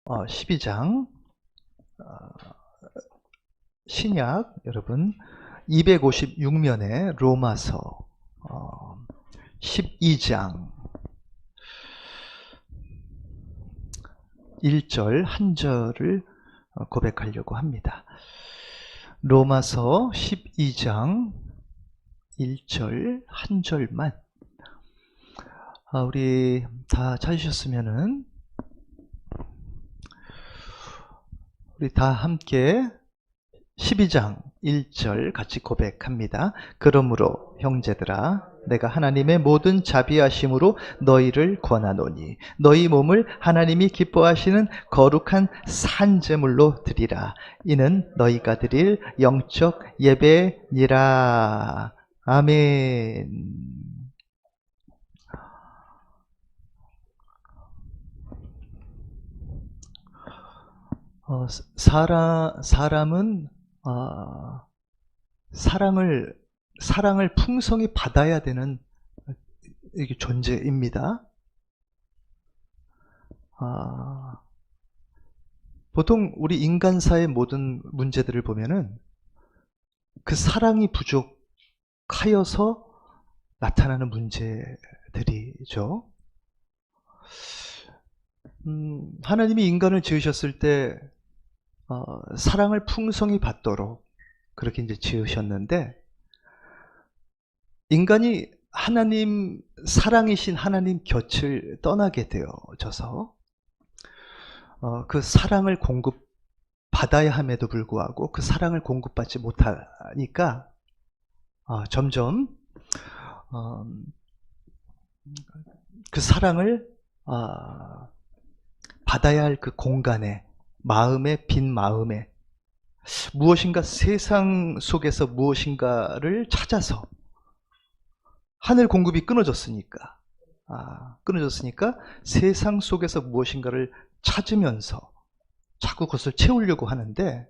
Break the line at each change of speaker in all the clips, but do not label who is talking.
12장 신약 여러분 256면에 로마서 12장 1절 한 절을 고백하려고 합니다. 로마서 12장 1절 한 절만 우리 다 찾으셨으면은 우리 다 함께 12장 1절 같이 고백합니다. 그러므로 형제들아 내가 하나님의 모든 자비하심으로 너희를 권하노니 너희 몸을 하나님이 기뻐하시는 거룩한 산제물로 드리라. 이는 너희가 드릴 영적 예배니라. 아멘. 사람은 사랑을 풍성히 받아야 되는 존재입니다. 보통 우리 인간사의 모든 문제들을 보면은 그 사랑이 부족하여서 나타나는 문제들이죠. 하나님이 인간을 지으셨을 때 사랑을 풍성히 받도록 그렇게 이제 지으셨는데, 인간이 하나님, 사랑이신 하나님 곁을 떠나게 되어져서 그 사랑을 공급받아야 함에도 불구하고 그 사랑을 공급받지 못하니까 점점 그 사랑을 받아야 할 그 공간에, 마음의 빈 마음에 무엇인가 세상 속에서 무엇인가를 찾아서, 하늘 공급이 끊어졌으니까 세상 속에서 무엇인가를 찾으면서 자꾸 그것을 채우려고 하는데,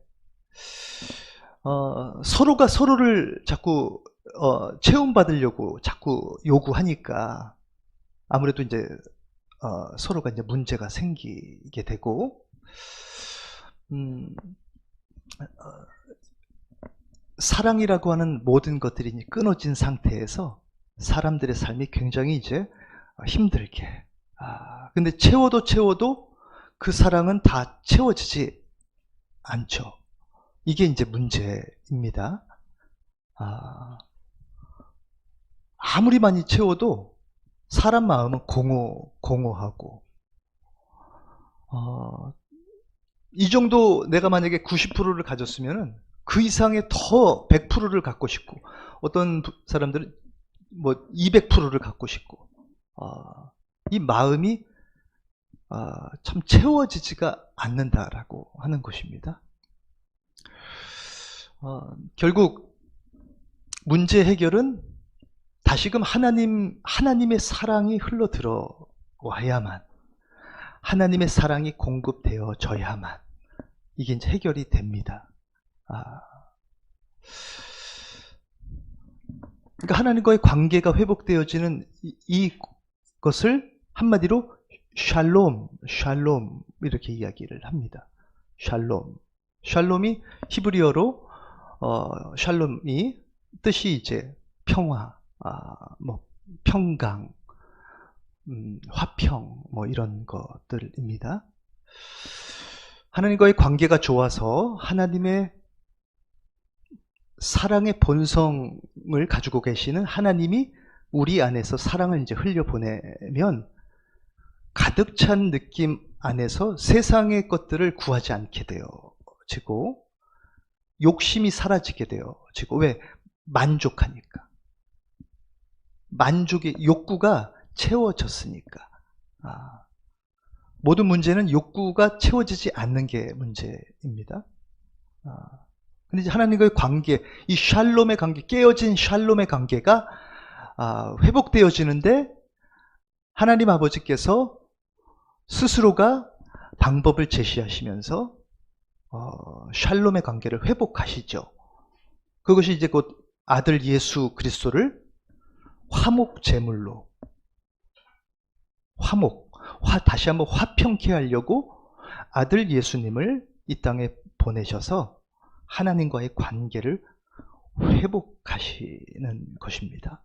서로가 서로를 자꾸 채움받으려고 자꾸 요구하니까 아무래도 이제 서로가 이제 문제가 생기게 되고, 사랑이라고 하는 모든 것들이 끊어진 상태에서 사람들의 삶이 굉장히 이제 힘들게, 근데 채워도 그 사랑은 다 채워지지 않죠. 이게 이제 문제입니다. 아무리 많이 채워도 사람 마음은 공허하고, 이 정도 내가 만약에 90%를 가졌으면은 그 이상의 더 100%를 갖고 싶고, 어떤 사람들은 뭐 200%를 갖고 싶고, 이 마음이 참 채워지지가 않는다라고 하는 것입니다. 결국 문제 해결은 다시금 하나님의 사랑이 흘러 들어와야만, 하나님의 사랑이 공급되어져야만 이게 이제 해결이 됩니다. 그러니까 하나님과의 관계가 회복되어지는 이것을 한마디로 샬롬 이렇게 이야기를 합니다. 샬롬이 히브리어로 샬롬이 뜻이 이제 평화, 뭐 평강, 화평, 뭐 이런 것들입니다. 하나님과의 관계가 좋아서 하나님의 사랑의 본성을 가지고 계시는 하나님이 우리 안에서 사랑을 이제 흘려보내면 가득 찬 느낌 안에서 세상의 것들을 구하지 않게 되어지고, 욕심이 사라지게 되어지고, 왜? 만족하니까. 만족의 욕구가 채워졌으니까. 모든 문제는 욕구가 채워지지 않는 게 문제입니다. 근데 이제 하나님과의 관계, 이 샬롬의 관계, 깨어진 샬롬의 관계가 회복되어지는데, 하나님 아버지께서 스스로가 방법을 제시하시면서 샬롬의 관계를 회복하시죠. 그것이 이제 곧 아들 예수 그리스도를 화목 제물로, 다시 한번 화평케 하려고 아들 예수님을 이 땅에 보내셔서 하나님과의 관계를 회복하시는 것입니다.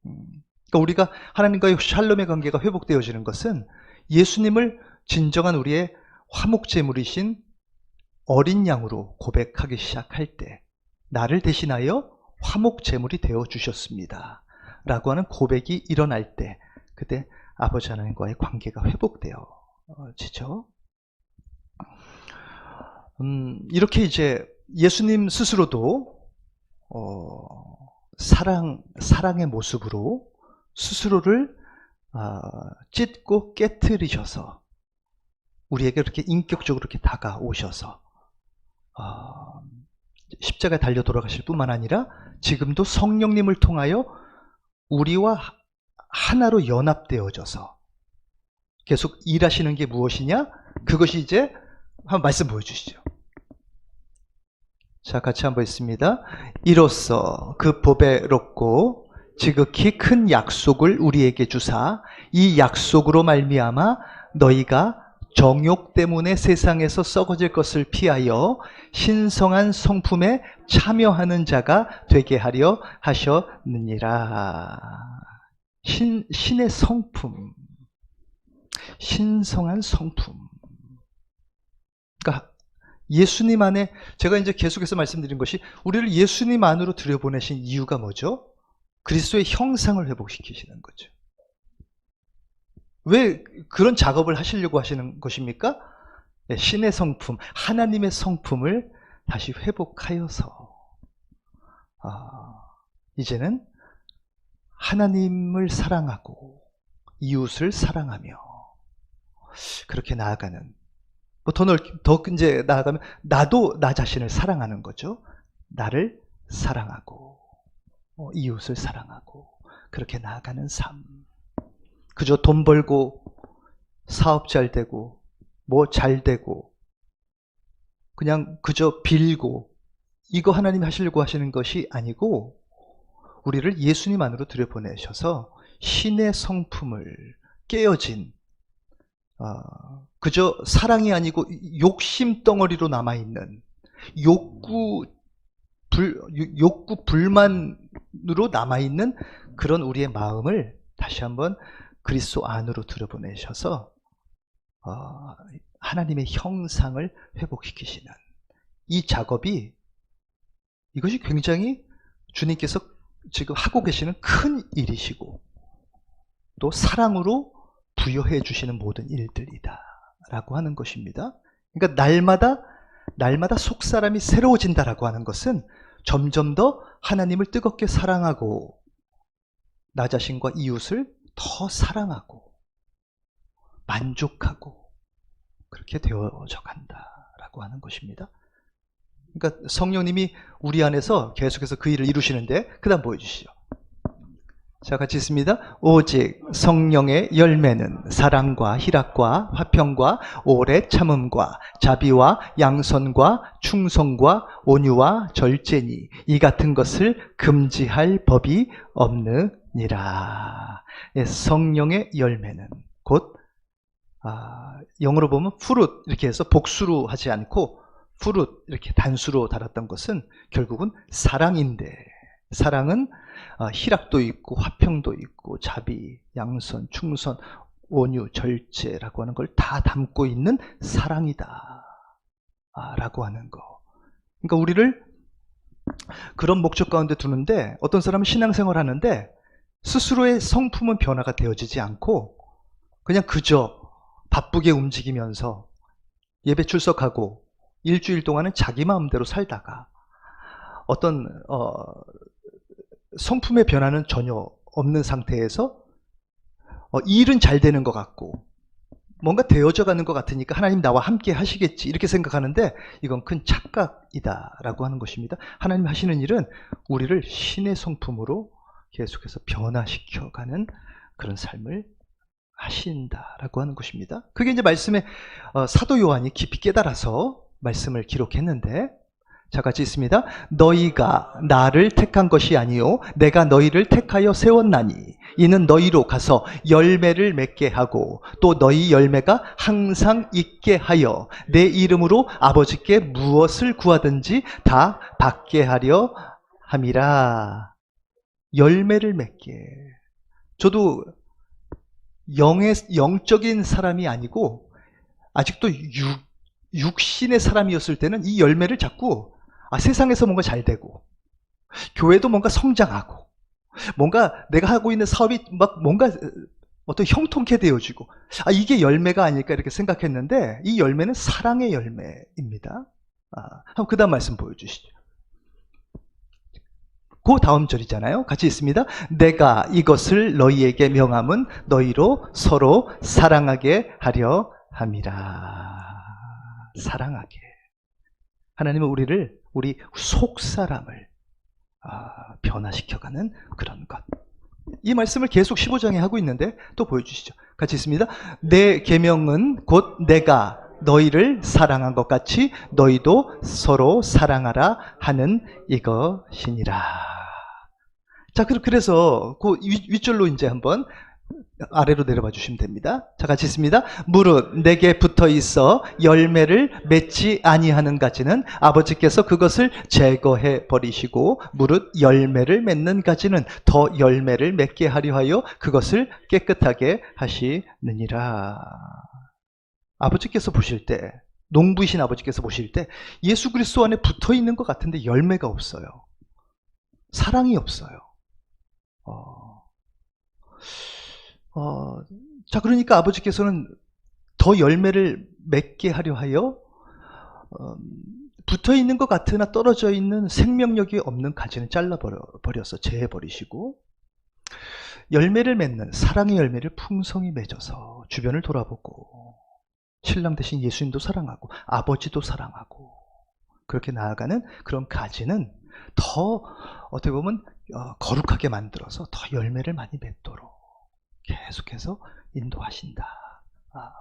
그러니까 우리가 하나님과의 샬롬의 관계가 회복되어지는 것은 예수님을 진정한 우리의 화목제물이신 어린 양으로 고백하기 시작할 때, 나를 대신하여 화목제물이 되어 주셨습니다 라고 하는 고백이 일어날 때, 그때 아버지 하나님과의 관계가 회복되어지죠. 이렇게 이제 예수님 스스로도 사랑의 모습으로 스스로를 찢고 깨트리셔서 우리에게 그렇게 인격적으로 이렇게 다가오셔서 십자가에 달려 돌아가실 뿐만 아니라 지금도 성령님을 통하여 우리와 하나로 연합되어져서 계속 일하시는 게 무엇이냐? 그것이 이제 한번 말씀 보여주시죠. 자, 같이 한번 있습니다. 이로써 그 보배롭고 지극히 큰 약속을 우리에게 주사 이 약속으로 말미암아 너희가 정욕 때문에 세상에서 썩어질 것을 피하여 신성한 성품에 참여하는 자가 되게 하려 하셨느니라. 신의 성품, 신성한 성품. 그러니까 예수님 안에, 제가 이제 계속해서 말씀드린 것이 우리를 예수님 안으로 들여보내신 이유가 뭐죠? 그리스도의 형상을 회복시키시는 거죠. 왜 그런 작업을 하시려고 하시는 것입니까? 네, 신의 성품, 하나님의 성품을 다시 회복하여서 이제는 하나님을 사랑하고 이웃을 사랑하며 그렇게 나아가는, 더 이제 나아가면 나도 나 자신을 사랑하는 거죠. 나를 사랑하고 이웃을 사랑하고 그렇게 나아가는 삶. 그저 돈 벌고 사업 잘 되고 뭐 잘 되고 그냥 그저 빌고 이거 하나님이 하시려고 하시는 것이 아니고 우리를 예수님 안으로 들여보내셔서 신의 성품을 깨어진 그저 사랑이 아니고 욕심 덩어리로 남아있는 욕구 불만으로 남아있는 그런 우리의 마음을 다시 한번 그리스도 안으로 들여보내셔서 하나님의 형상을 회복시키시는 이 작업이, 이것이 굉장히 주님께서 지금 하고 계시는 큰 일이시고 또 사랑으로 부여해 주시는 모든 일들이다 라고 하는 것입니다. 그러니까 날마다 속사람이 새로워진다라고 하는 것은 점점 더 하나님을 뜨겁게 사랑하고 나 자신과 이웃을 더 사랑하고 만족하고 그렇게 되어져 간다라고 하는 것입니다. 그러니까 성령님이 우리 안에서 계속해서 그 일을 이루시는데, 그 다음 보여주시죠. 자, 같이 있습니다. 오직 성령의 열매는 사랑과 희락과 화평과 오래 참음과 자비와 양선과 충성과 온유와 절제니 이 같은 것을 금지할 법이 없느니라. 예, 성령의 열매는 곧 영어로 보면 fruit 이렇게 해서 복수로 하지 않고 fruit 이렇게 단수로 달았던 것은 결국은 사랑인데, 사랑은 희락도 있고 화평도 있고 자비, 양선, 충선, 온유, 절제라고 하는 걸 다 담고 있는 사랑이다 라고 하는 거. 그러니까 우리를 그런 목적 가운데 두는데, 어떤 사람은 신앙생활 하는데 스스로의 성품은 변화가 되어지지 않고 그냥 그저 바쁘게 움직이면서 예배 출석하고 일주일 동안은 자기 마음대로 살다가 어떤 성품의 변화는 전혀 없는 상태에서 일은 잘 되는 것 같고 뭔가 되어져 가는 것 같으니까 하나님 나와 함께 하시겠지 이렇게 생각하는데 이건 큰 착각이다라고 하는 것입니다. 하나님 하시는 일은 우리를 신의 성품으로 계속해서 변화시켜가는 그런 삶을 하신다라고 하는 것입니다. 그게 이제 말씀에 사도 요한이 깊이 깨달아서 말씀을 기록했는데, 자, 같이 있습니다. 너희가 나를 택한 것이 아니요 내가 너희를 택하여 세웠나니 이는 너희로 가서 열매를 맺게 하고 또 너희 열매가 항상 있게 하여 내 이름으로 아버지께 무엇을 구하든지 다 받게 하려 함이라. 열매를 맺게. 저도 영적인 사람이 아니고 아직도 육신의 사람이었을 때는 이 열매를 자꾸 세상에서 뭔가 잘 되고 교회도 뭔가 성장하고 뭔가 내가 하고 있는 사업이 막 뭔가 어떤 형통케 되어지고 이게 열매가 아닐까 이렇게 생각했는데 이 열매는 사랑의 열매입니다. 한번 그 다음 말씀 보여주시죠. 그 다음 절이잖아요. 같이 있습니다. 내가 이것을 너희에게 명함은 너희로 서로 사랑하게 하려 함이라. 사랑하게. 하나님은 우리 속사람을 변화시켜가는 그런 것. 이 말씀을 계속 15장에 하고 있는데 또 보여주시죠. 같이 있습니다. 내 계명은 곧 내가 너희를 사랑한 것 같이 너희도 서로 사랑하라 하는 이것이니라. 자, 그래서 그 윗줄로 이제 한번 아래로 내려봐 주시면 됩니다. 자, 같이 있습니다. 무릇 내게 붙어 있어 열매를 맺지 아니하는 가지는 아버지께서 그것을 제거해 버리시고 무릇 열매를 맺는 가지는 더 열매를 맺게 하려 하여 그것을 깨끗하게 하시느니라. 아버지께서 보실 때, 농부이신 아버지께서 보실 때 예수 그리스도 안에 붙어 있는 것 같은데 열매가 없어요. 사랑이 없어요. 자, 그러니까 아버지께서는 더 열매를 맺게 하려 하여 붙어 있는 것 같으나 떨어져 있는 생명력이 없는 가지는 잘라버려서 제해버리시고 열매를 맺는 사랑의 열매를 풍성히 맺어서 주변을 돌아보고 신랑 대신 예수님도 사랑하고 아버지도 사랑하고 그렇게 나아가는 그런 가지는 더 어떻게 보면 거룩하게 만들어서 더 열매를 많이 맺도록 계속해서 인도하신다.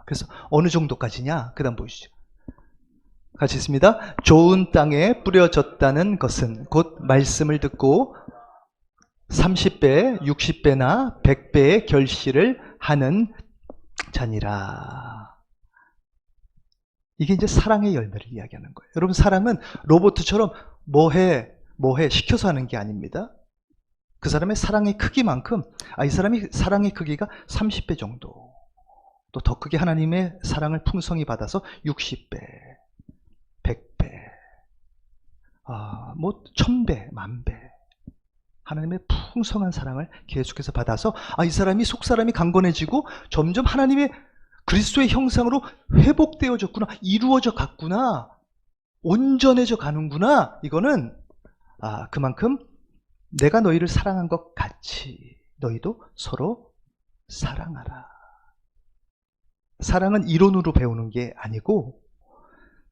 그래서 어느 정도까지냐? 그 다음 보시죠. 같이 있습니다. 좋은 땅에 뿌려졌다는 것은 곧 말씀을 듣고 30배, 60배나 100배의 결실을 하는 자니라. 이게 이제 사랑의 열매를 이야기하는 거예요. 여러분, 사랑은 로봇처럼 뭐해 시켜서 하는 게 아닙니다. 그 사람의 사랑의 크기만큼 이 사람이 사랑의 크기가 30배 정도 또 더 크게 하나님의 사랑을 풍성히 받아서 60배 100배 1000배 만배 하나님의 풍성한 사랑을 계속해서 받아서 이 사람이 속사람이 강건해지고 점점 하나님의 그리스도의 형상으로 회복되어졌구나, 이루어져 갔구나, 온전해져 가는구나. 이거는 그만큼 내가 너희를 사랑한 것 같이 너희도 서로 사랑하라. 사랑은 이론으로 배우는 게 아니고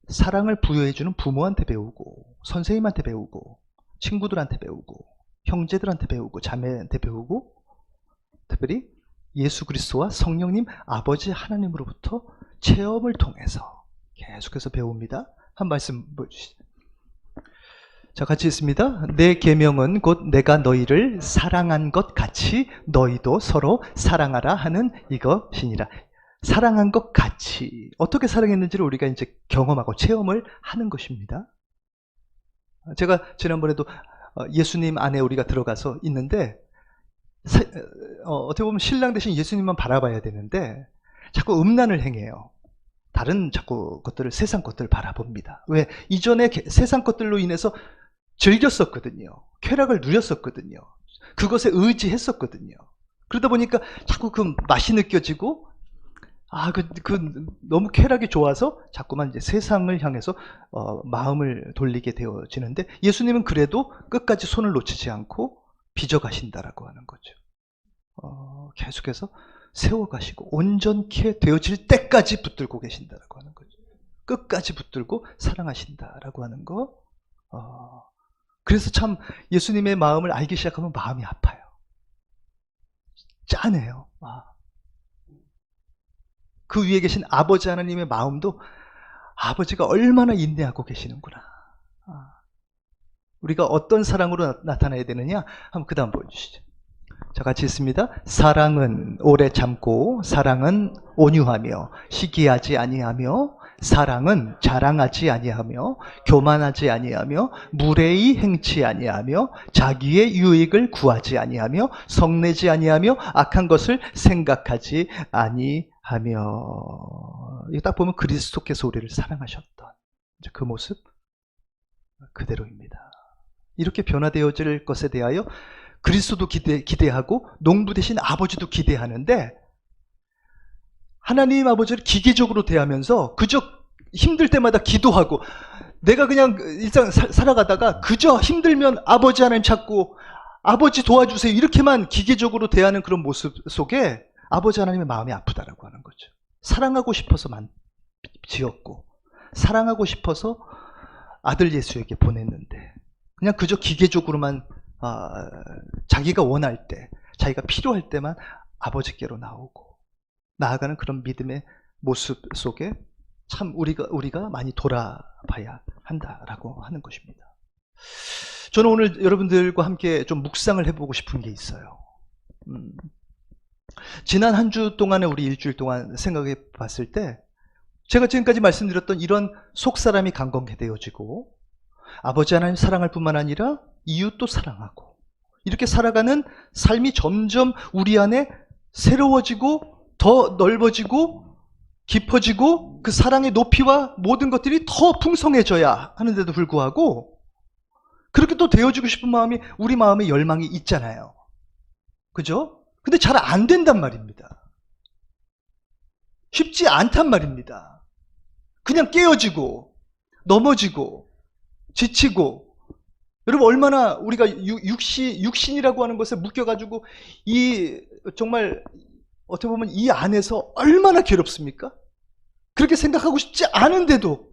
사랑을 부여해주는 부모한테 배우고 선생님한테 배우고 친구들한테 배우고 형제들한테 배우고 자매한테 배우고 특별히 예수 그리스도와 성령님 아버지 하나님으로부터 체험을 통해서 계속해서 배웁니다. 한 말씀 보여주시죠. 자, 같이 있습니다. 내 계명은 곧 내가 너희를 사랑한 것 같이 너희도 서로 사랑하라 하는 이것이니라. 사랑한 것 같이 어떻게 사랑했는지를 우리가 이제 경험하고 체험을 하는 것입니다. 제가 지난번에도 예수님 안에 우리가 들어가서 있는데 어떻게 보면 신랑 대신 예수님만 바라봐야 되는데 자꾸 음란을 행해요. 다른 자꾸 것들을, 세상 것들을 바라봅니다. 왜? 이전에 세상 것들로 인해서 즐겼었거든요. 쾌락을 누렸었거든요. 그것에 의지했었거든요. 그러다 보니까 자꾸 그 맛이 느껴지고 너무 쾌락이 좋아서 자꾸만 이제 세상을 향해서 마음을 돌리게 되어지는데 예수님은 그래도 끝까지 손을 놓치지 않고 빚어가신다라고 하는 거죠. 계속해서 세워가시고 온전케 되어질 때까지 붙들고 계신다라고 하는 거죠. 끝까지 붙들고 사랑하신다라고 하는 거. 그래서 참 예수님의 마음을 알기 시작하면 마음이 아파요. 짠해요. 그 위에 계신 아버지 하나님의 마음도 아버지가 얼마나 인내하고 계시는구나. 우리가 어떤 사랑으로 나타나야 되느냐? 한번 그 다음 보여주시죠. 자, 같이 있습니다. 사랑은 오래 참고, 사랑은 온유하며, 시기하지 아니하며, 사랑은 자랑하지 아니하며, 교만하지 아니하며, 무례히 행치 아니하며, 자기의 유익을 구하지 아니하며, 성내지 아니하며, 악한 것을 생각하지 아니하며. 이거 딱 보면 그리스도께서 우리를 사랑하셨던 그 모습 그대로입니다. 이렇게 변화되어질 것에 대하여 그리스도도 기대하고 농부 대신 아버지도 기대하는데, 하나님 아버지를 기계적으로 대하면서 그저 힘들 때마다 기도하고, 내가 그냥 일상 살아가다가 그저 힘들면 아버지 하나님 찾고 아버지 도와주세요 이렇게만 기계적으로 대하는 그런 모습 속에 아버지 하나님의 마음이 아프다라고 하는 거죠. 사랑하고 싶어서 지었고, 사랑하고 싶어서 아들 예수에게 보냈는데, 그냥 그저 기계적으로만 자기가 원할 때, 자기가 필요할 때만 아버지께로 나오고 나아가는 그런 믿음의 모습 속에 참 우리가 많이 돌아봐야 한다라고 하는 것입니다. 저는 오늘 여러분들과 함께 좀 묵상을 해보고 싶은 게 있어요. 지난 한 주 동안에 우리 일주일 동안 생각해 봤을 때, 제가 지금까지 말씀드렸던 이런 속사람이 강건해되어지고, 아버지 하나님 사랑할 뿐만 아니라 이웃도 사랑하고, 이렇게 살아가는 삶이 점점 우리 안에 새로워지고 더 넓어지고 깊어지고, 그 사랑의 높이와 모든 것들이 더 풍성해져야 하는데도 불구하고 그렇게 또 되어지고 싶은 마음이, 우리 마음에 열망이 있잖아요. 그죠? 근데 잘 안 된단 말입니다. 쉽지 않단 말입니다. 그냥 깨어지고 넘어지고 지치고, 여러분 얼마나 우리가 육신이라고 하는 것에 묶여가지고 정말 어떻게 보면 이 안에서 얼마나 괴롭습니까? 그렇게 생각하고 싶지 않은데도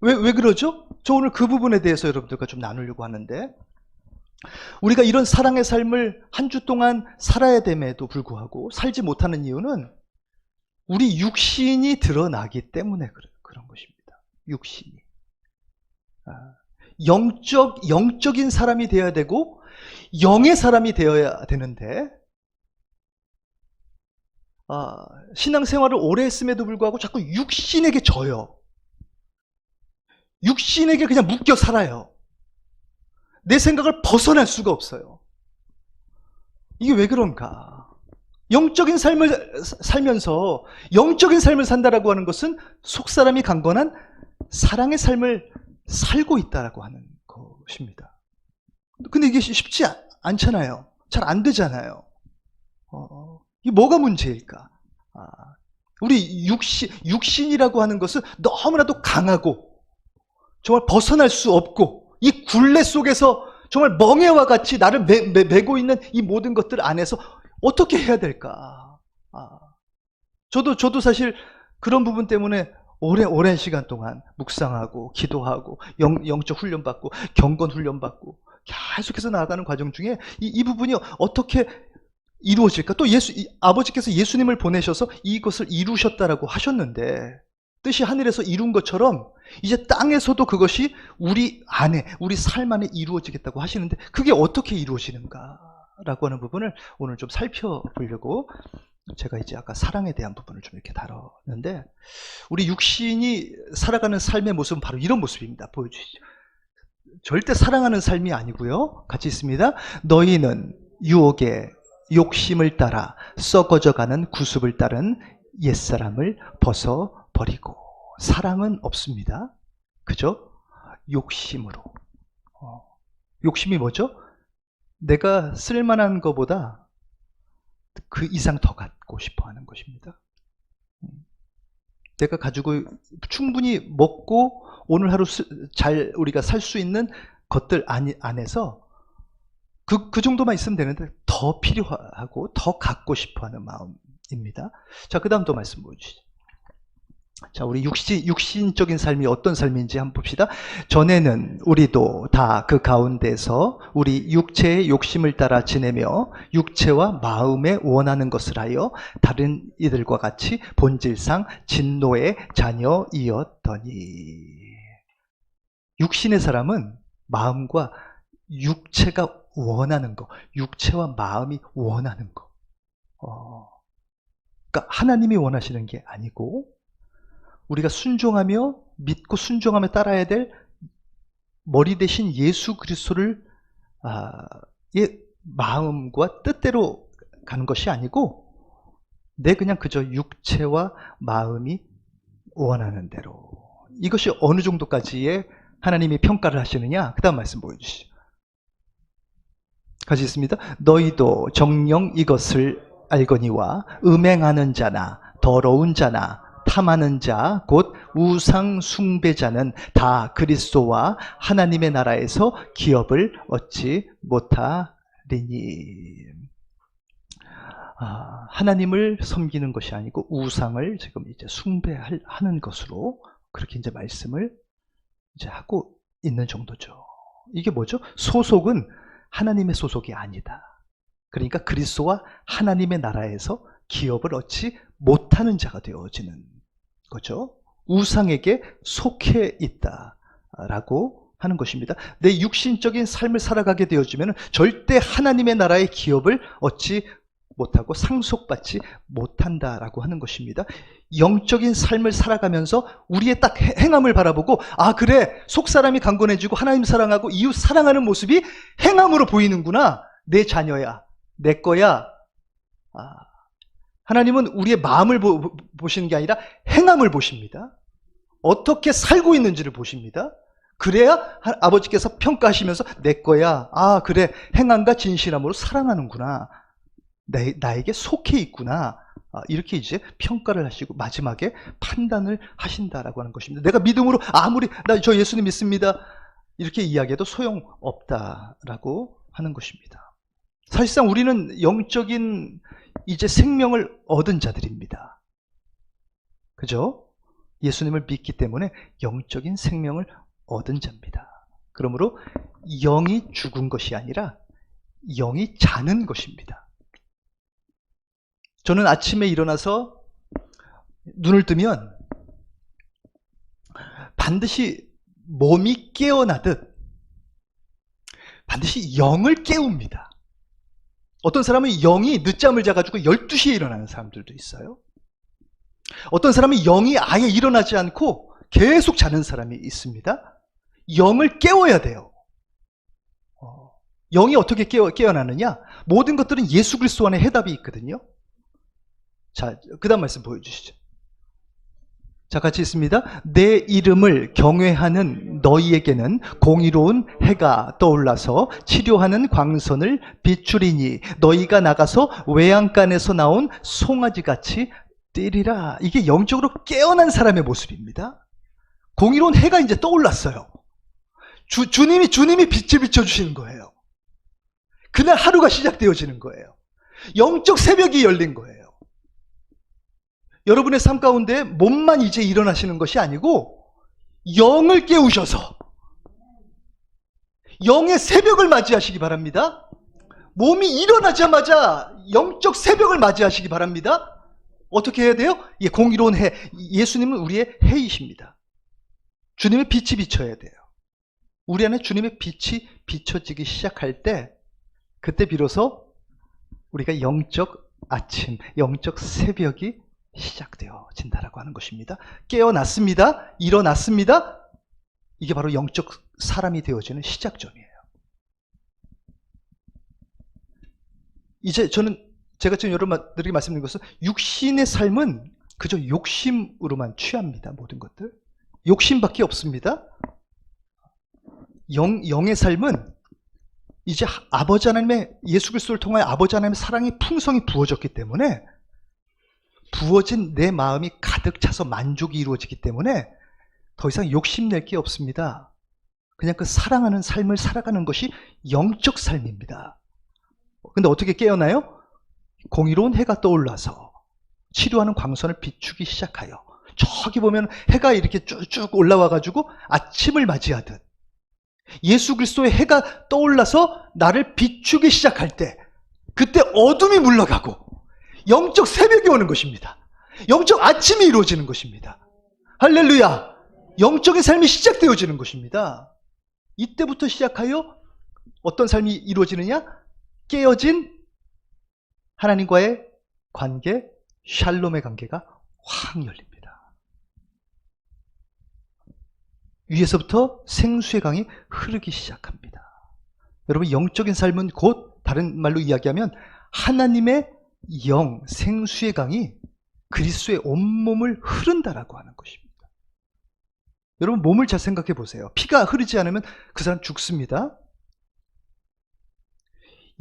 왜 그러죠? 저 오늘 그 부분에 대해서 여러분들과 좀 나누려고 하는데, 우리가 이런 사랑의 삶을 한 주 동안 살아야 됨에도 불구하고 살지 못하는 이유는 우리 육신이 드러나기 때문에 그런 것입니다. 육신이. 영적인 사람이 되어야 되고 영의 사람이 되어야 되는데, 신앙생활을 오래 했음에도 불구하고 자꾸 육신에게 져요. 육신에게 그냥 묶여 살아요. 내 생각을 벗어날 수가 없어요. 이게 왜 그런가? 영적인 삶을 살면서 영적인 삶을 산다라고 하는 것은 속사람이 강건한 사랑의 삶을 살고 있다라고 하는 것입니다. 근데 이게 쉽지 않잖아요. 잘 안 되잖아요. 이게 뭐가 문제일까? 우리 육신이라고 하는 것은 너무나도 강하고 정말 벗어날 수 없고, 이 굴레 속에서 정말 멍에와 같이 나를 메고 있는 이 모든 것들 안에서 어떻게 해야 될까? 저도 사실 그런 부분 때문에 오랜 시간 동안 묵상하고 기도하고 영적 훈련받고 경건 훈련받고 계속해서 나아가는 과정 중에 이 부분이 어떻게 이루어질까? 또 아버지께서 예수님을 보내셔서 이것을 이루셨다라고 하셨는데, 뜻이 하늘에서 이룬 것처럼 이제 땅에서도 그것이 우리 안에, 우리 삶 안에 이루어지겠다고 하시는데, 그게 어떻게 이루어지는가라고 하는 부분을 오늘 좀 살펴보려고 제가 이제 아까 사랑에 대한 부분을 좀 이렇게 다뤘는데, 우리 육신이 살아가는 삶의 모습은 바로 이런 모습입니다. 보여주시죠. 절대 사랑하는 삶이 아니고요. 같이 있습니다. 너희는 유혹의 욕심을 따라 썩어져가는 구습을 따른 옛사람을 벗어버리고. 사랑은 없습니다. 그죠? 욕심으로. 욕심이 뭐죠? 내가 쓸만한 것보다 그 이상 더 갖고 싶어 하는 것입니다. 내가 가지고 충분히 먹고 오늘 하루 잘 우리가 살 수 있는 것들 안에서 그 정도만 있으면 되는데 더 필요하고 더 갖고 싶어 하는 마음입니다. 자, 그 다음 또 말씀 보여주시죠. 자, 우리 육신적인 삶이 어떤 삶인지 한번 봅시다. 전에는 우리도 다 그 가운데서 우리 육체의 욕심을 따라 지내며 육체와 마음에 원하는 것을 하여 다른 이들과 같이 본질상 진노의 자녀이었더니. 육신의 사람은 마음과 육체가 원하는 거, 육체와 마음이 원하는 거. 그러니까 하나님이 원하시는 게 아니고 우리가 순종하며 믿고 순종하며 따라야 될 머리 대신 예수 그리스도를 마음과 뜻대로 가는 것이 아니고 내 그냥 그저 육체와 마음이 원하는 대로. 이것이 어느 정도까지의 하나님이 평가를 하시느냐? 그 다음 말씀 보여주시죠. 같이 있습니다. 너희도 정녕 이것을 알거니와 음행하는 자나 더러운 자나 탐하는 자 곧 우상 숭배자는 다 그리스도와 하나님의 나라에서 기업을 얻지 못하리니. 하나님을 섬기는 것이 아니고 우상을 지금 이제 숭배하는 것으로 그렇게 이제 말씀을 이제 하고 있는 정도죠. 이게 뭐죠? 소속은 하나님의 소속이 아니다. 그러니까 그리스도와 하나님의 나라에서 기업을 얻지 못하는 자가 되어지는 거죠. 우상에게 속해 있다라고 하는 것입니다. 내 육신적인 삶을 살아가게 되어지면 절대 하나님의 나라의 기업을 얻지 못하고 상속받지 못한다라고 하는 것입니다. 영적인 삶을 살아가면서 우리의 딱 행함을 바라보고 그래 속사람이 강건해지고 하나님 사랑하고 이웃 사랑하는 모습이 행함으로 보이는구나. 내 자녀야, 내 거야. 하나님은 우리의 마음을 보시는 게 아니라 행함을 보십니다. 어떻게 살고 있는지를 보십니다. 그래야 아버지께서 평가하시면서 내 거야. 그래 행함과 진실함으로 사랑하는구나. 나에게 속해 있구나. 이렇게 이제 평가를 하시고 마지막에 판단을 하신다라고 하는 것입니다. 내가 믿음으로 아무리 저 예수님 믿습니다 이렇게 이야기해도 소용없다라고 하는 것입니다. 사실상 우리는 영적인 이제 생명을 얻은 자들입니다. 그죠? 예수님을 믿기 때문에 영적인 생명을 얻은 자입니다. 그러므로 영이 죽은 것이 아니라 영이 자는 것입니다. 저는 아침에 일어나서 눈을 뜨면 반드시 몸이 깨어나듯 반드시 영을 깨웁니다. 어떤 사람은 영이 늦잠을 자가지고 12시에 일어나는 사람들도 있어요. 어떤 사람은 영이 아예 일어나지 않고 계속 자는 사람이 있습니다. 영을 깨워야 돼요. 영이 어떻게 깨어나느냐? 모든 것들은 예수 그리스도 안에 해답이 있거든요. 자, 그 다음 말씀 보여주시죠. 자, 같이 있습니다. 내 이름을 경외하는 너희에게는 공의로운 해가 떠올라서 치료하는 광선을 비추리니 너희가 나가서 외양간에서 나온 송아지같이 뛰리라. 이게 영적으로 깨어난 사람의 모습입니다. 공의로운 해가 이제 떠올랐어요. 주님이 빛을 비춰주시는 거예요. 그날 하루가 시작되어지는 거예요. 영적 새벽이 열린 거예요. 여러분의 삶 가운데 몸만 이제 일어나시는 것이 아니고 영을 깨우셔서 영의 새벽을 맞이하시기 바랍니다. 몸이 일어나자마자 영적 새벽을 맞이하시기 바랍니다. 어떻게 해야 돼요? 공의로운 해. 예수님은 우리의 해이십니다. 주님의 빛이 비춰야 돼요. 우리 안에 주님의 빛이 비춰지기 시작할 때 그때 비로소 우리가 영적 아침, 영적 새벽이 시작되어진다라고 하는 것입니다. 깨어났습니다. 일어났습니다. 이게 바로 영적 사람이 되어지는 시작점이에요. 이제 제가 지금 여러분들에게 말씀드린 것은 육신의 삶은 그저 욕심으로만 취합니다. 모든 것들. 욕심밖에 없습니다. 영의 삶은 이제 아버지 하나님의 예수 그리스도를 통하여 아버지 하나님의 사랑이 풍성히 부어졌기 때문에 부어진 내 마음이 가득 차서 만족이 이루어지기 때문에 더 이상 욕심낼 게 없습니다. 그냥 그 사랑하는 삶을 살아가는 것이 영적 삶입니다. 근데 어떻게 깨어나요? 공의로운 해가 떠올라서 치료하는 광선을 비추기 시작하여 저기 보면 해가 이렇게 쭉쭉 올라와가지고 아침을 맞이하듯 예수 그리스도의 해가 떠올라서 나를 비추기 시작할 때 그때 어둠이 물러가고 영적 새벽이 오는 것입니다. 영적 아침이 이루어지는 것입니다. 할렐루야! 영적인 삶이 시작되어지는 것입니다. 이때부터 시작하여 어떤 삶이 이루어지느냐? 깨어진 하나님과의 관계, 샬롬의 관계가 확 열립니다. 위에서부터 생수의 강이 흐르기 시작합니다. 여러분, 영적인 삶은 곧 다른 말로 이야기하면 하나님의 영, 생수의 강이 그리스도의 온몸을 흐른다라고 하는 것입니다. 여러분, 몸을 잘 생각해 보세요. 피가 흐르지 않으면 그 사람 죽습니다.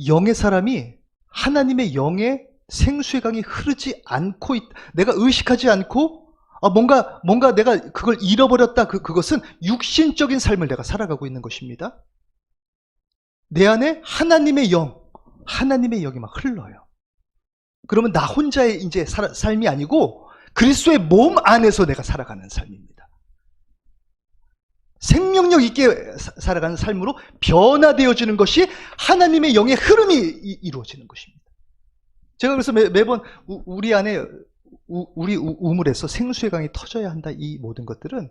영의 사람이 하나님의 영의 생수의 강이 흐르지 않고 내가 의식하지 않고 뭔가 내가 그걸 잃어버렸다. 그것은 육신적인 삶을 내가 살아가고 있는 것입니다. 내 안에 하나님의 영이 막 흘러요. 그러면 나 혼자의 이제 삶이 아니고 그리스도의 몸 안에서 내가 살아가는 삶입니다. 생명력 있게 살아가는 삶으로 변화되어지는 것이 하나님의 영의 흐름이 이루어지는 것입니다. 제가 그래서 매번 우리 안에 우리 우물에서 생수의 강이 터져야 한다. 이 모든 것들은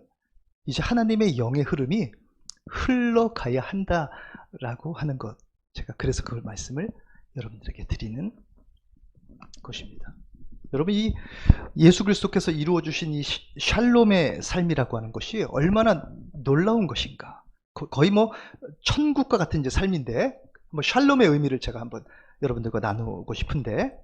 이제 하나님의 영의 흐름이 흘러가야 한다라고 하는 것. 제가 그래서 그 말씀을 여러분들에게 드리는 것입니다. 여러분, 이 예수 그리스도께서 이루어 주신 이 샬롬의 삶이라고 하는 것이 얼마나 놀라운 것인가. 거의 뭐 천국과 같은 이제 삶인데, 뭐 샬롬의 의미를 제가 한번 여러분들과 나누고 싶은데,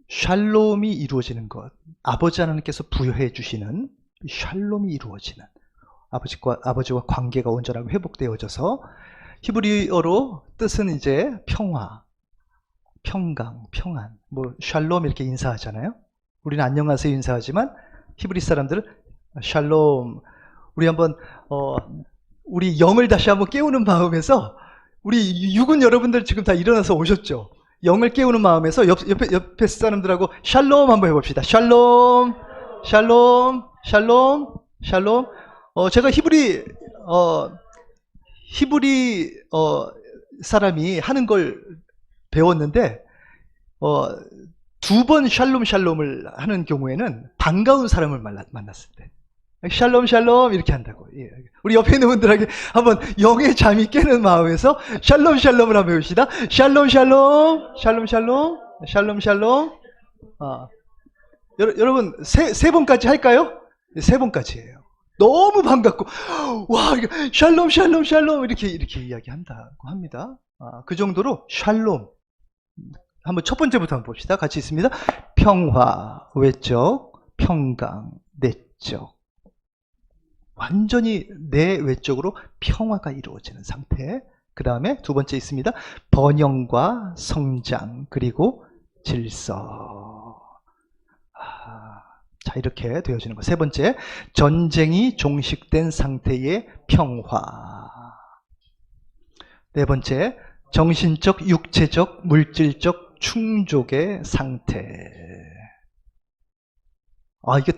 샬롬이 이루어지는 것, 아버지 하나님께서 부여해 주시는 샬롬이 이루어지는, 아버지와 관계가 온전하고 회복되어져서, 히브리어로 뜻은 이제 평화, 평강, 평안, 뭐 샬롬 이렇게 인사하잖아요. 우리는 안녕하세요 인사하지만 히브리 사람들은 샬롬. 우리 한번 우리 영을 다시 한번 깨우는 마음에서, 우리 육은 여러분들 지금 다 일어나서 오셨죠? 영을 깨우는 마음에서 옆에 사람들하고 샬롬 한번 해봅시다. 샬롬, 샬롬, 샬롬, 샬롬. 제가 히브리 사람이 하는 걸 배웠는데, 두 번 샬롬 샬롬을 하는 경우에는 반가운 사람을 만났을 때 샬롬 샬롬 이렇게 한다고. 예. 우리 옆에 있는 분들에게 한번 영의 잠이 깨는 마음에서 샬롬 샬롬을 한번 해봅시다. 샬롬 샬롬, 샬롬 샬롬, 샬롬 샬롬. 여러분 세 번까지 할까요? 세 번까지예요. 너무 반갑고, 와, 샬롬 샬롬 샬롬 이렇게 이야기한다고 합니다. 그 정도로 샬롬. 한번 첫 번째부터 한번 봅시다. 같이 있습니다. 평화, 외적, 평강, 내적. 완전히 내 외적으로 평화가 이루어지는 상태. 그 다음에 두 번째 있습니다. 번영과 성장, 그리고 질서. 자, 이렇게 되어지는 것. 세 번째, 전쟁이 종식된 상태의 평화. 네 번째, 정신적, 육체적, 물질적 충족의 상태. 이게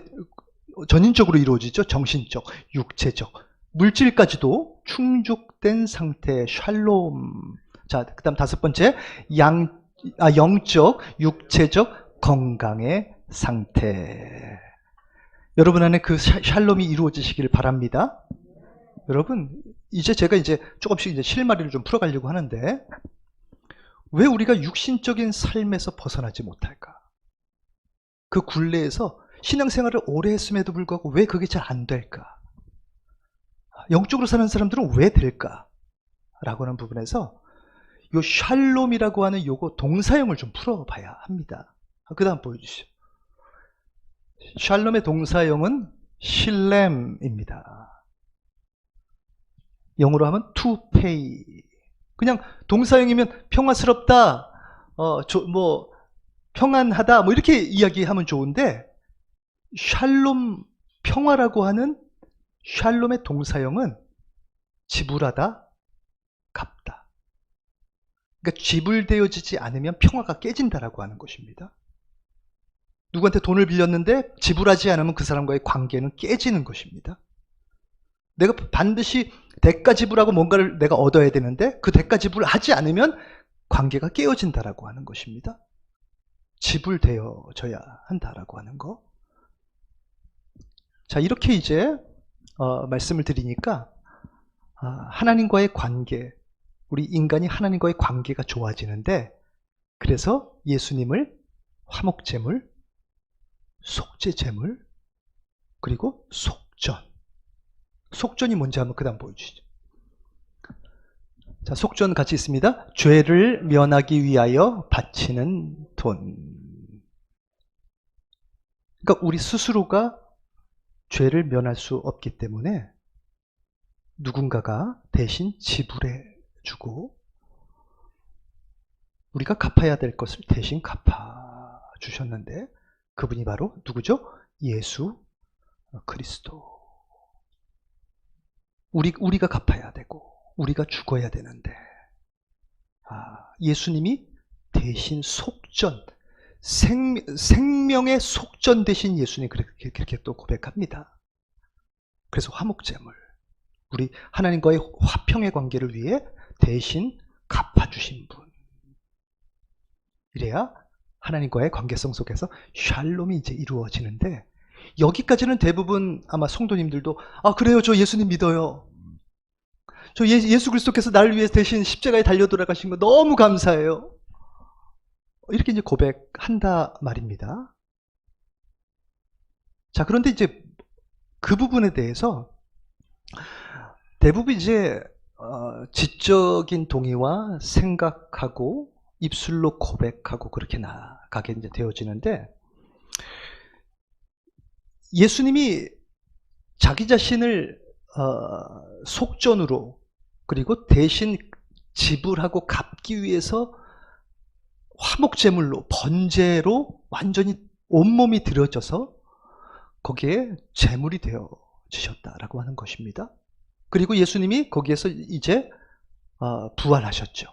전인적으로 이루어지죠. 정신적, 육체적, 물질까지도 충족된 상태, 샬롬. 자, 그 다음 다섯 번째, 영적, 육체적 건강의 상태. 여러분 안에 그 샬롬이 이루어지시길 바랍니다. 여러분, 제가 조금씩 실마리를 좀 풀어가려고 하는데, 왜 우리가 육신적인 삶에서 벗어나지 못할까? 그 굴레에서 신앙생활을 오래 했음에도 불구하고 왜 그게 잘 안 될까? 영적으로 사는 사람들은 왜 될까? 라고 하는 부분에서 요 샬롬이라고 하는 요거 동사형을 좀 풀어봐야 합니다. 그 다음 보여주시죠. 샬롬의 동사형은 실렘입니다. 영어로 하면 to pay. 그냥 동사형이면 평화스럽다, 평안하다, 뭐 이렇게 이야기하면 좋은데, 샬롬, 평화라고 하는 샬롬의 동사형은 지불하다, 갚다. 그러니까 지불되어지지 않으면 평화가 깨진다라고 하는 것입니다. 누구한테 돈을 빌렸는데 지불하지 않으면 그 사람과의 관계는 깨지는 것입니다. 내가 반드시 대가 지불하고 뭔가를 내가 얻어야 되는데 그 대가 지불을 하지 않으면 관계가 깨어진다라고 하는 것입니다. 지불되어져야 한다라고 하는 거. 자, 이렇게 이제 말씀을 드리니까 하나님과의 관계, 우리 인간이 하나님과의 관계가 좋아지는데, 그래서 예수님을 화목제물, 속죄제물, 그리고 속전. 속전이 뭔지 한번 그 다음 보여주시죠. 자, 속전 같이 있습니다. 죄를 면하기 위하여 바치는 돈. 그러니까 우리 스스로가 죄를 면할 수 없기 때문에 누군가가 대신 지불해 주고 우리가 갚아야 될 것을 대신 갚아 주셨는데, 그분이 바로 누구죠? 예수 그리스도. 우리가 갚아야 되고 우리가 죽어야 되는데, 예수님이 대신 속전, 생명의 속전 대신 예수님 그렇게 또 고백합니다. 그래서 화목제물, 우리 하나님과의 화평의 관계를 위해 대신 갚아주신 분. 이래야 하나님과의 관계성 속에서 샬롬이 이제 이루어지는데, 여기까지는 대부분 아마 성도님들도 그래요, 저 예수님 믿어요. 저 예수 그리스도께서 나를 위해 대신 십자가에 달려 돌아가신 거 너무 감사해요. 이렇게 이제 고백한다 말입니다. 자, 그런데 이제 그 부분에 대해서 대부분 이제 지적인 동의와 생각하고 입술로 고백하고 그렇게 나가게 이제 되어지는데, 예수님이 자기 자신을 속전으로 그리고 대신 지불하고 갚기 위해서 화목제물로, 번제로 완전히 온몸이 들여져서 거기에 제물이 되어지셨다라고 하는 것입니다. 그리고 예수님이 거기에서 이제 부활하셨죠.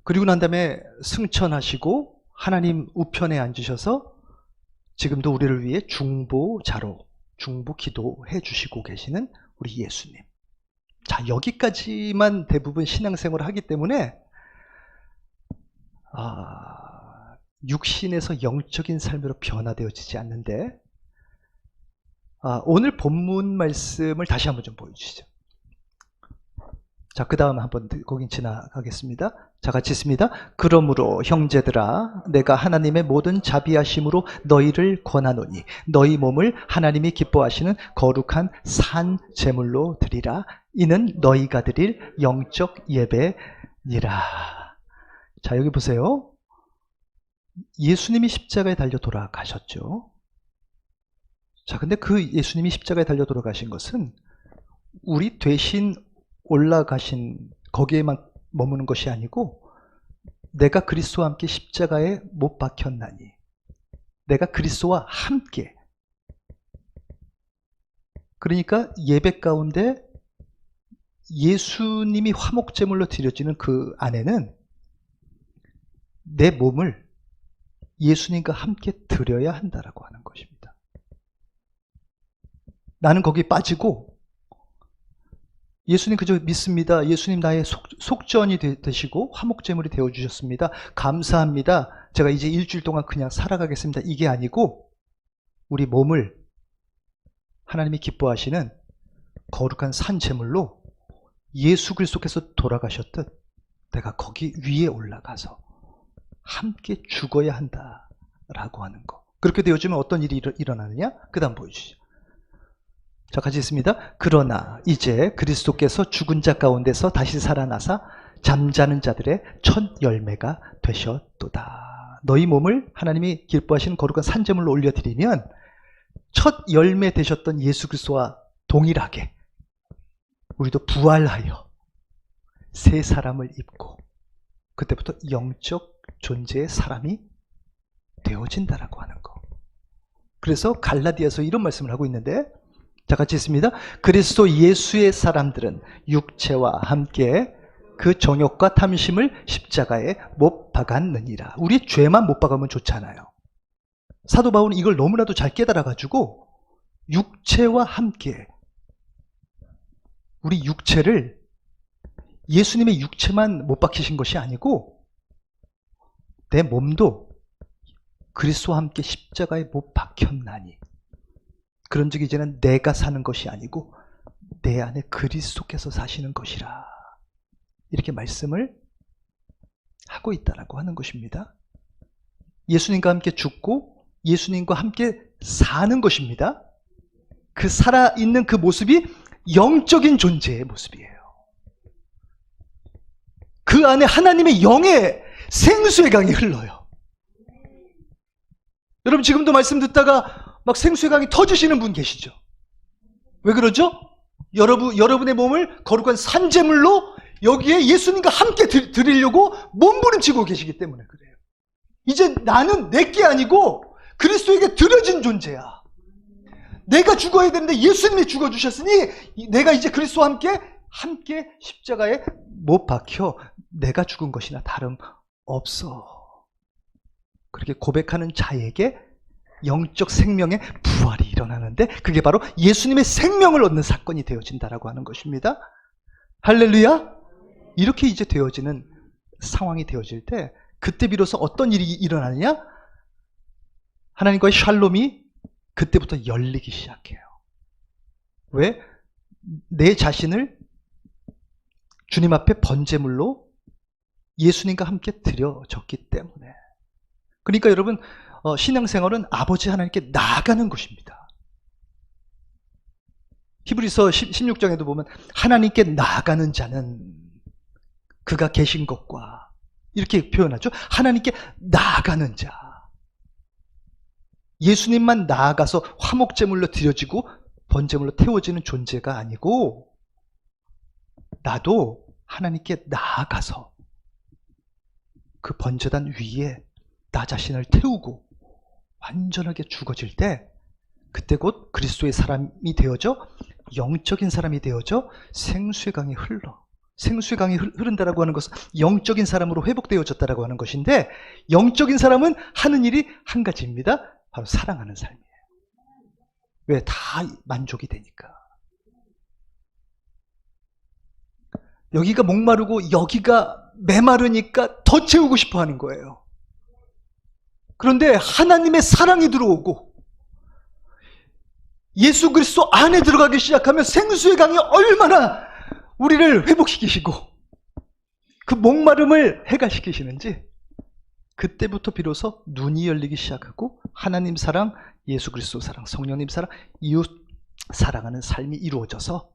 그리고 난 다음에 승천하시고 하나님 우편에 앉으셔서 지금도 우리를 위해 중보자로 중보 기도해 주시고 계시는 우리 예수님. 자, 여기까지만 대부분 신앙생활을 하기 때문에 육신에서 영적인 삶으로 변화되어지지 않는데, 오늘 본문 말씀을 다시 한번 좀 보여주시죠. 자, 그 다음 한번 거긴 지나가겠습니다. 자, 같이 있습니다. 그러므로 형제들아, 내가 하나님의 모든 자비하심으로 너희를 권하노니 너희 몸을 하나님이 기뻐하시는 거룩한 산 제물로 드리라. 이는 너희가 드릴 영적 예배니라. 자, 여기 보세요. 예수님이 십자가에 달려 돌아가셨죠. 자, 근데 그 예수님이 십자가에 달려 돌아가신 것은 우리 대신 올라가신 거기에만 머무는 것이 아니고, 내가 그리스도와 함께 십자가에 못 박혔나니 내가 그리스도와 함께, 그러니까 예배 가운데 예수님이 화목제물로 드려지는 그 안에는 내 몸을 예수님과 함께 드려야 한다라고 하는 것입니다. 나는 거기에 빠지고, 예수님 그저 믿습니다. 예수님 나의 속전이 되시고 화목제물이 되어주셨습니다. 감사합니다. 제가 이제 일주일 동안 그냥 살아가겠습니다. 이게 아니고, 우리 몸을 하나님이 기뻐하시는 거룩한 산제물로 예수 그리스도께서 돌아가셨듯 내가 거기 위에 올라가서 함께 죽어야 한다라고 하는 거. 그렇게 되어지면 어떤 일이 일어나느냐? 그 다음 보여주시죠. 자, 같이 있습니다. 그러나 이제 그리스도께서 죽은 자 가운데서 다시 살아나사 잠자는 자들의 첫 열매가 되셨도다. 너희 몸을 하나님이 기뻐하시는 거룩한 산제물로 올려드리면 첫 열매 되셨던 예수 그리스도와 동일하게 우리도 부활하여 새 사람을 입고 그때부터 영적 존재의 사람이 되어진다라고 하는 거. 그래서 갈라디아서 이런 말씀을 하고 있는데, 자, 같이 있습니다. 그리스도 예수의 사람들은 육체와 함께 그 정욕과 탐심을 십자가에 못 박았느니라. 우리 죄만 못 박으면 좋잖아요. 사도 바울은 이걸 너무나도 잘 깨달아가지고 육체와 함께, 우리 육체를, 예수님의 육체만 못 박히신 것이 아니고 내 몸도 그리스도와 함께 십자가에 못 박혔나니 그런즉 이제는 내가 사는 것이 아니고 내 안에 그리스도께서 사시는 것이라. 이렇게 말씀을 하고 있다라고 하는 것입니다. 예수님과 함께 죽고 예수님과 함께 사는 것입니다. 그 살아있는 그 모습이 영적인 존재의 모습이에요. 그 안에 하나님의 영의 생수의 강이 흘러요. 여러분 지금도 말씀 듣다가 막 생수의 강이 터지시는 분 계시죠? 왜 그러죠? 여러분의 몸을 거룩한 산제물로 여기에 예수님과 함께 드리려고 몸부림치고 계시기 때문에 그래요. 이제 나는 내게 아니고 그리스도에게 드려진 존재야. 내가 죽어야 되는데 예수님이 죽어주셨으니 내가 이제 그리스도와 함께 십자가에 못 박혀 내가 죽은 것이나 다름없어. 그렇게 고백하는 자에게 영적 생명의 부활이 일어나는데 그게 바로 예수님의 생명을 얻는 사건이 되어진다라고 하는 것입니다. 할렐루야! 이렇게 이제 되어지는 상황이 되어질 때 그때 비로소 어떤 일이 일어나느냐? 하나님과의 샬롬이 그때부터 열리기 시작해요. 왜? 내 자신을 주님 앞에 번제물로 예수님과 함께 드려졌기 때문에. 그러니까 여러분 신앙생활은 아버지 하나님께 나아가는 것입니다. 히브리서 16장에도 보면 하나님께 나아가는 자는 그가 계신 것과 이렇게 표현하죠. 하나님께 나아가는 자. 예수님만 나아가서 화목제물로 드려지고 번제물로 태워지는 존재가 아니고 나도 하나님께 나아가서 그 번제단 위에 나 자신을 태우고 완전하게 죽어질 때 그때 곧 그리스도의 사람이 되어져 영적인 사람이 되어져 생수의 강이 흘러. 생수의 강이 흐른다라고 하는 것은 영적인 사람으로 회복되어졌다라고 하는 것인데 영적인 사람은 하는 일이 한 가지입니다. 바로 사랑하는 삶이에요. 왜? 다 만족이 되니까. 여기가 목마르고 여기가 메마르니까 더 채우고 싶어 하는 거예요. 그런데 하나님의 사랑이 들어오고 예수 그리스도 안에 들어가기 시작하면 생수의 강이 얼마나 우리를 회복시키시고 그 목마름을 해결시키시는지 그때부터 비로소 눈이 열리기 시작하고 하나님 사랑, 예수 그리스도 사랑, 성령님 사랑, 이웃 사랑하는 삶이 이루어져서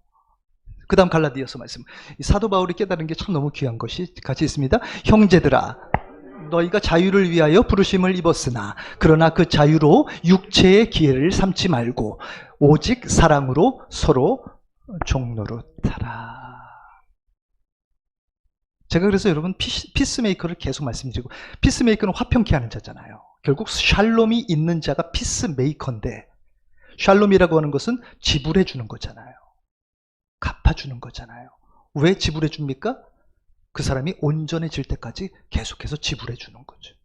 그 다음 갈라디아서 말씀. 사도 바울이 깨달은 게 참 너무 귀한 것이 같이 있습니다. 형제들아 너희가 자유를 위하여 부르심을 입었으나 그러나 그 자유로 육체의 기회를 삼지 말고 오직 사랑으로 서로 종노릇하라. 제가 그래서 여러분 피스메이커를 계속 말씀드리고 피스메이커는 화평케 하는 자잖아요. 결국 샬롬이 있는 자가 피스메이커인데 샬롬이라고 하는 것은 지불해 주는 거잖아요. 갚아주는 거잖아요. 왜 지불해 줍니까? 그 사람이 온전해질 때까지 계속해서 지불해 주는 거죠.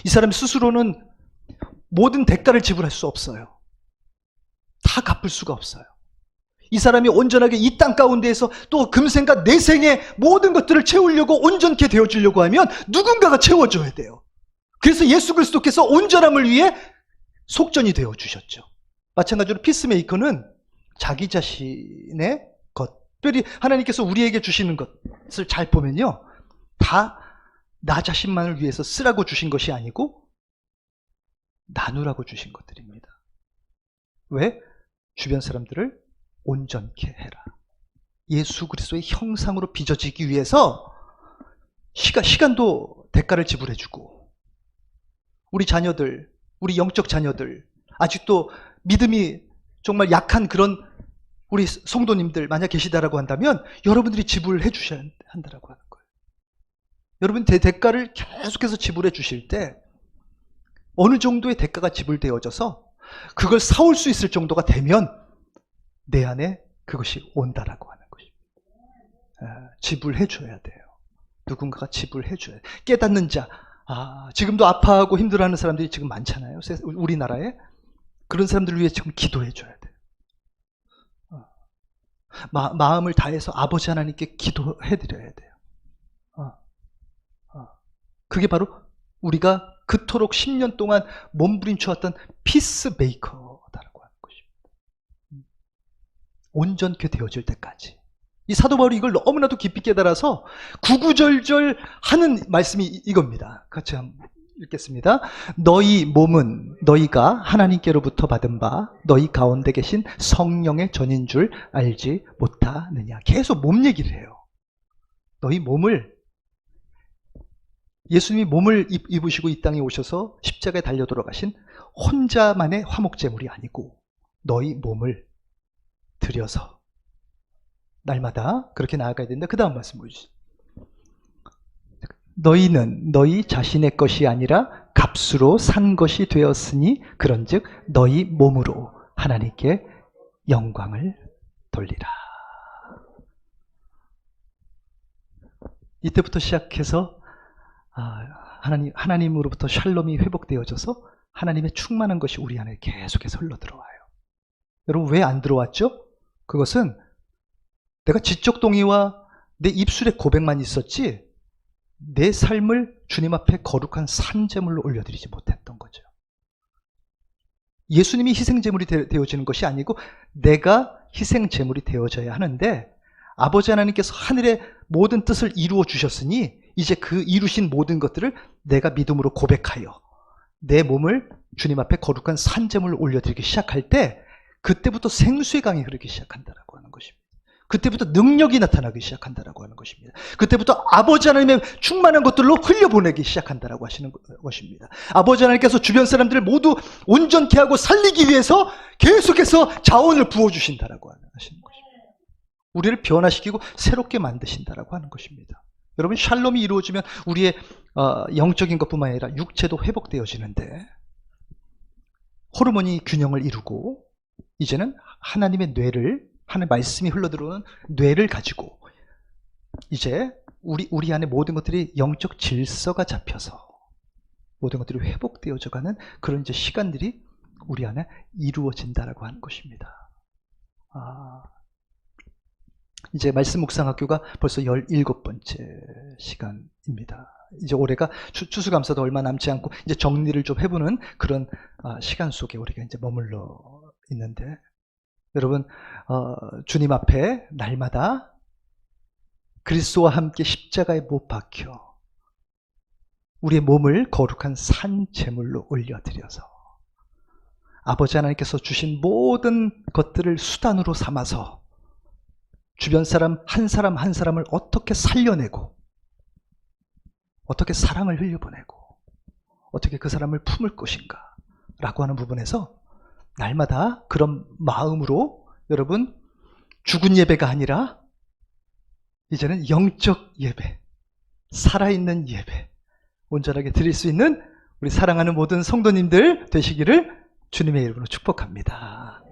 이 사람 스스로는 모든 대가를 지불할 수 없어요. 다 갚을 수가 없어요. 이 사람이 온전하게 이 땅 가운데에서 또 금생과 내생의 모든 것들을 채우려고 온전케 되어주려고 하면 누군가가 채워줘야 돼요. 그래서 예수 그리스도께서 온전함을 위해 속전이 되어주셨죠. 마찬가지로 피스메이커는 자기 자신의 것, 특별히 하나님께서 우리에게 주시는 것을 잘 보면요, 다 나 자신만을 위해서 쓰라고 주신 것이 아니고 나누라고 주신 것들입니다. 왜? 주변 사람들을 온전케 해라. 예수 그리스도의 형상으로 빚어지기 위해서 시간도 대가를 지불해주고 우리 자녀들, 우리 영적 자녀들, 아직도 믿음이 정말 약한 그런 우리 성도님들 만약 계시다라고 한다면 여러분들이 지불해 주셔야 한다라고 하는 거예요. 여러분 대가를 계속해서 지불해 주실 때 어느 정도의 대가가 지불되어져서 그걸 사올 수 있을 정도가 되면 내 안에 그것이 온다라고 하는 것입니다. 지불해 줘야 돼요. 누군가가 지불해 줘야 돼요. 깨닫는 자, 지금도 아파하고 힘들어하는 사람들이 지금 많잖아요. 우리나라에. 그런 사람들을 위해 지금 기도해 줘야 돼요. 마음을 다해서 아버지 하나님께 기도해 드려야 돼요. 그게 바로 우리가 그토록 10년 동안 몸부림쳐왔던 피스메이커다라고 하는 것입니다. 온전케 되어질 때까지. 이 사도 바울이 이걸 너무나도 깊이 깨달아서 구구절절 하는 말씀이 이겁니다. 같이 한번 읽겠습니다. 너희 몸은 너희가 하나님께로부터 받은 바 너희 가운데 계신 성령의 전인 줄 알지 못하느냐. 계속 몸 얘기를 해요. 너희 몸을, 예수님이 몸을 입으시고 이 땅에 오셔서 십자가에 달려 돌아가신 혼자만의 화목제물이 아니고 너희 몸을 들여서 날마다 그렇게 나아가야 된다. 그 다음 말씀 보여주세요. 너희는 너희 자신의 것이 아니라 값으로 산 것이 되었으니 그런즉 너희 몸으로 하나님께 영광을 돌리라. 이때부터 시작해서 하나님으로부터 샬롬이 회복되어져서 하나님의 충만한 것이 우리 안에 계속해서 흘러들어와요. 여러분, 왜 안 들어왔죠? 그것은 내가 지적 동의와 내 입술의 고백만 있었지 내 삶을 주님 앞에 거룩한 산제물로 올려드리지 못했던 거죠. 예수님이 희생제물이 되어지는 것이 아니고 내가 희생제물이 되어져야 하는데, 아버지 하나님께서 하늘의 모든 뜻을 이루어 주셨으니 이제 그 이루신 모든 것들을 내가 믿음으로 고백하여 내 몸을 주님 앞에 거룩한 산제물로 올려드리기 시작할 때, 그때부터 생수의 강이 흐르기 시작한다라고 하는 것입니다. 그때부터 능력이 나타나기 시작한다라고 하는 것입니다. 그때부터 아버지 하나님의 충만한 것들로 흘려보내기 시작한다라고 하시는 것입니다. 아버지 하나님께서 주변 사람들을 모두 온전케 하고 살리기 위해서 계속해서 자원을 부어주신다라고 하시는 것입니다. 우리를 변화시키고 새롭게 만드신다라고 하는 것입니다. 여러분, 샬롬이 이루어지면 우리의 영적인 것뿐만 아니라 육체도 회복되어지는데, 호르몬이 균형을 이루고 이제는 하나님의 뇌를, 하나님의 말씀이 흘러들어오는 뇌를 가지고 이제 우리 안에 모든 것들이 영적 질서가 잡혀서 모든 것들이 회복되어져가는 그런 이제 시간들이 우리 안에 이루어진다라고 하는 것입니다. 이제 말씀 묵상학교가 벌써 17번째 시간입니다. 이제 올해가 추수감사도 얼마 남지 않고 이제 정리를 좀 해보는 그런 시간 속에 우리가 이제 머물러 있는데, 여러분, 주님 앞에 날마다 그리스도와 함께 십자가에 못 박혀 우리의 몸을 거룩한 산 제물로 올려드려서 아버지 하나님께서 주신 모든 것들을 수단으로 삼아서 주변 사람 한 사람을 어떻게 살려내고 어떻게 사랑을 흘려보내고 어떻게 그 사람을 품을 것인가 라고 하는 부분에서 날마다 그런 마음으로 여러분, 죽은 예배가 아니라 이제는 영적 예배, 살아있는 예배 온전하게 드릴 수 있는 우리 사랑하는 모든 성도님들 되시기를 주님의 이름으로 축복합니다.